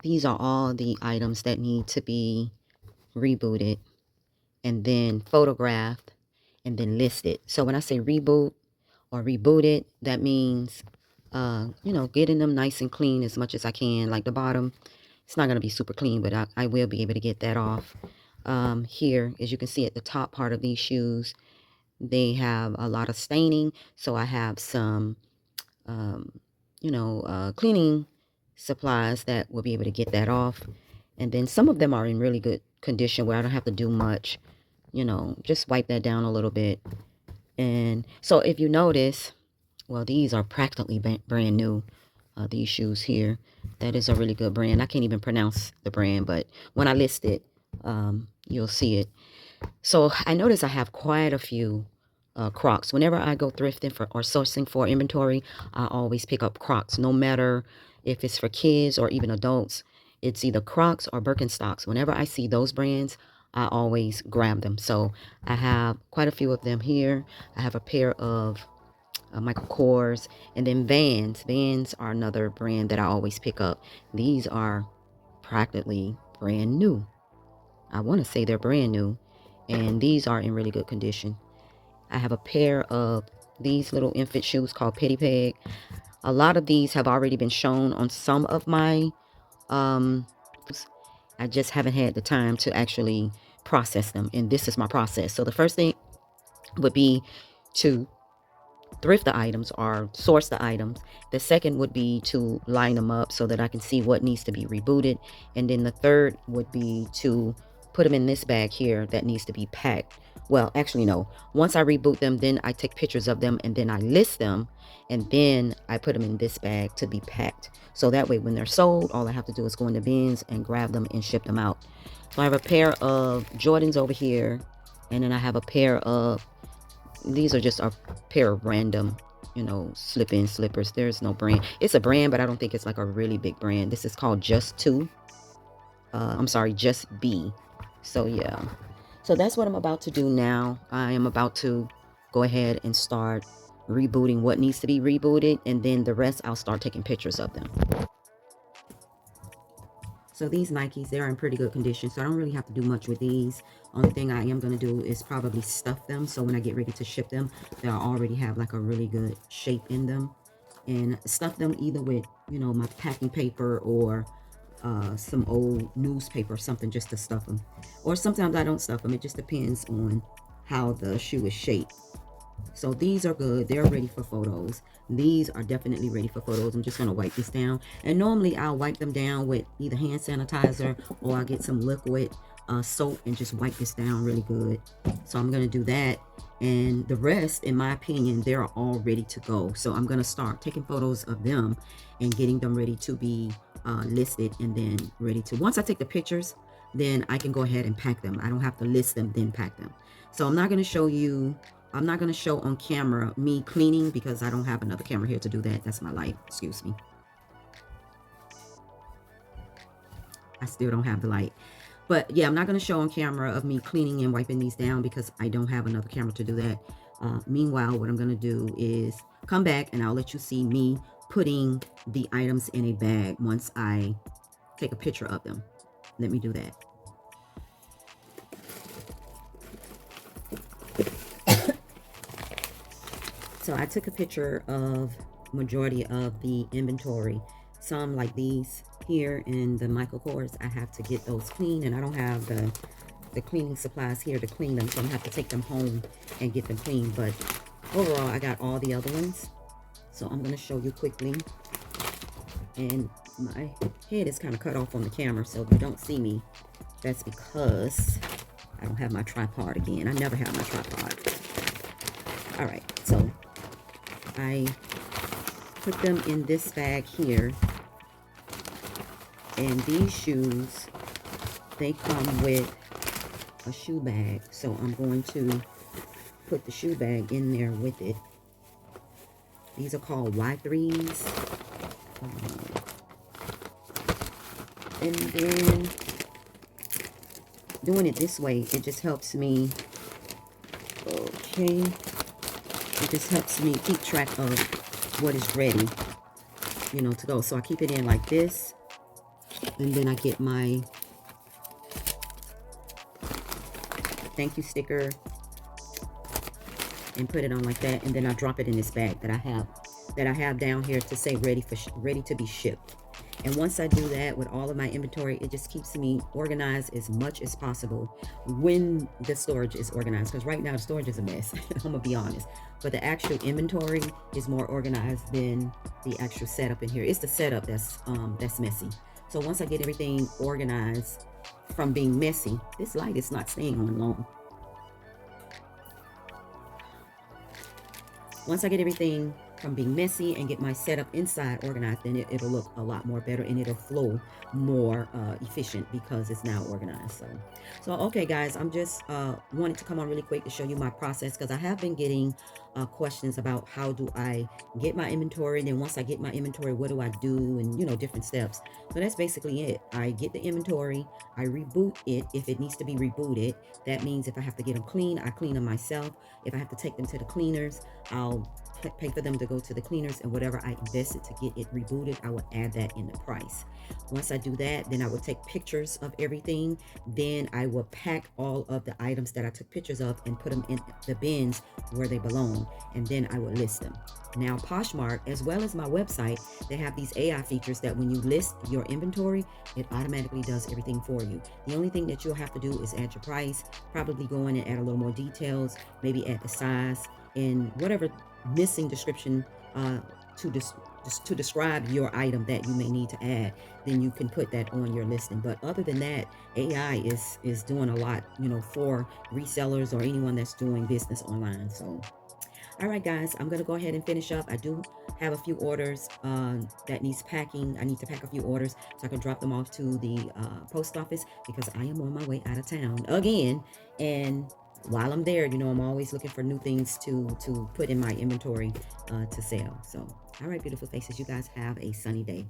These are all the items that need to be rebooted and then photographed and then listed. So when I say reboot or rebooted, that means, you know, getting them nice and clean as much as I can. Like the bottom, it's not going to be super clean, but I will be able to get that off. Here, as you can see at the top part of these shoes, they have a lot of staining. So I have some, cleaning supplies that will be able to get that off. And then some of them are in really good condition where I don't have to do much, you know, just wipe that down a little bit. And so if you notice, well, these are practically brand new, these shoes here. That is a really good brand. I can't even pronounce the brand, but when I list it, you'll see it. So I notice I have quite a few Crocs. Whenever I go thrifting for or sourcing for inventory, I always pick up Crocs, no matter if it's for kids or even adults. It's either Crocs or Birkenstocks. Whenever I see those brands, I always grab them. So I have quite a few of them here. I have a pair of Michael Kors, and then Vans. Vans are another brand that I always pick up. These are practically brand new. I want to say they're brand new, and these are in really good condition. I have a pair of these little infant shoes called Petty Peg. A lot of these have already been shown on some of my, I just haven't had the time to actually process them, and this is my process. So the first thing would be to thrift the items or source the items. The second would be to line them up so that I can see what needs to be rebooted. And then the third would be to put them in this bag here that needs to be packed. Well, actually, no. Once I reboot them, then I take pictures of them and then I list them. And then I put them in this bag to be packed. So that way, when they're sold, all I have to do is go in the bins and grab them and ship them out. So I have a pair of Jordans over here. And then I have a pair of, these are just a pair of random, you know, slip-in slippers. There's no brand. It's a brand, but I don't think it's like a really big brand. This is called Just Two. I'm sorry, Just B. So yeah. So that's what I'm about to do now. I am about to go ahead and start rebooting what needs to be rebooted, and then the rest I'll start taking pictures of them. So these Nikes, they're in pretty good condition, so I don't really have to do much with these. Only thing I am going to do is probably stuff them, so when I get ready to ship them, they'll already have like a really good shape in them. And stuff them either with, you know, my packing paper or some old newspaper or something, just to stuff them. Or sometimes I don't stuff them. It just depends on how the shoe is shaped. So these are good. They're ready for photos. These are definitely ready for photos. I'm just going to wipe this down. And normally I'll wipe them down with either hand sanitizer or I'll get some liquid soap and just wipe this down really good. So I'm going to do that. And the rest, in my opinion, they're all ready to go. So I'm going to start taking photos of them and getting them ready to be listed and then ready to. Once I take the pictures, then I can go ahead and pack them. I don't have to list them, then pack them. So I'm not going to show you. I'm not going to show on camera me cleaning because I don't have another camera here to do that. That's my light. Excuse me. I still don't have the light. But yeah, I'm not going to show on camera of me cleaning and wiping these down because I don't have another camera to do that. Meanwhile, what I'm going to do is come back and I'll let you see me putting the items in a bag once I take a picture of them. Let me do that. So I took a picture of majority of the inventory. Some like these here in the Michael Kors, I have to get those clean, and I don't have the cleaning supplies here to clean them, so I'm gonna have to take them home and get them clean. But overall, I got all the other ones, so I'm gonna show you quickly. And my head is kind of cut off on the camera, so if you don't see me, that's because I don't have my tripod again. I never have my tripod. All right, so I put them in this bag here, and these shoes, they come with a shoe bag, so I'm going to put the shoe bag in there with it. These are called Y3s, and then doing it this way, it just helps me, okay, it just helps me keep track of what is ready, you know, to go. So I keep it in like this, And then I get my thank you sticker and put it on like that, and then I drop it in this bag that I have down here to say ready to be shipped. And once I do that with all of my inventory, it just keeps me organized as much as possible when the storage is organized. Because right now the storage is a mess. I'm gonna be honest. But the actual inventory is more organized than the actual setup in here. It's the setup that's messy. So once I get everything organized from being messy, this light is not staying on long. Once I get everything from being messy and get my setup inside organized, then it'll look a lot more better and it'll flow more efficient because it's now organized. So okay guys, I'm just wanted to come on really quick to show you my process, because I have been getting questions about how do I get my inventory, and then once I get my inventory, what do I do, and you know, different steps. So that's basically it. I get the inventory, I reboot it if it needs to be rebooted. That means if I have to get them clean, I clean them myself. If I have to take them to the cleaners, I'll pay for them to go to the cleaners, and whatever I invested to get it rebooted, I will add that in the price. Once I do that, then I will take pictures of everything. Then I will pack all of the items that I took pictures of and put them in the bins where they belong, and then I will list them. Now Poshmark, as well as my website, they have these AI features that when you list your inventory, it automatically does everything for you. The only thing that you'll have to do is add your price, probably go in and add a little more details, maybe add the size and whatever missing description to describe your item that you may need to add. Then you can put that on your listing. But other than that, AI is doing a lot, you know, for resellers or anyone that's doing business online. So all right guys, I'm gonna go ahead and finish up. I do have a few orders that needs packing. I need to pack a few orders so I can drop them off to the post office, because I am on my way out of town again. And while I'm there, you know, I'm always looking for new things to put in my inventory to sell. So all right, beautiful faces, you guys have a sunny day.